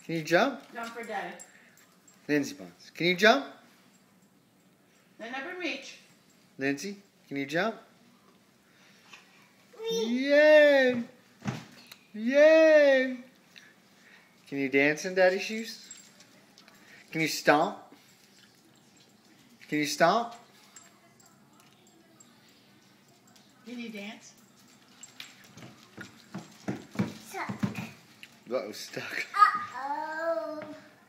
Can you jump? Jump for Daddy. Lindsey Bonds. Can you jump? Then up and reach. Lindsey, can you jump? Yay! Yay! Can you dance in Daddy's shoes? Can you stomp? Can you stomp? Can you dance? Stuck. Uh-oh, stuck. Uh-oh.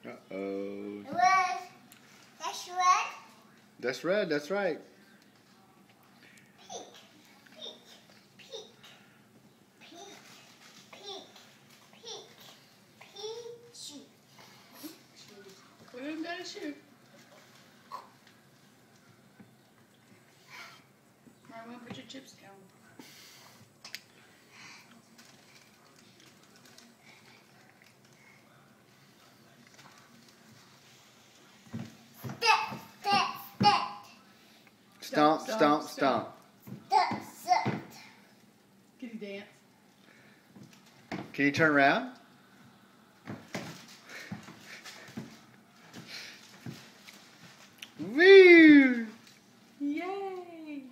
Uh-oh. Red. That's red. That's red, that's right. Pink. Pink. Pink. Pink. Pink. Pink. Peachy. We haven't got a shoe. Now I'm going to put your chips down. Stomp, stomp, stomp. That's it. Can you dance? Can you turn around? Woo! Yay!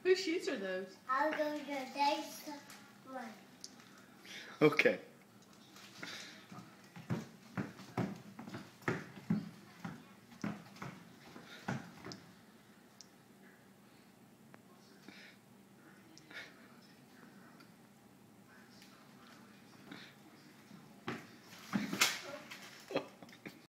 Whose shoes are those? I'll go to the next one. Okay.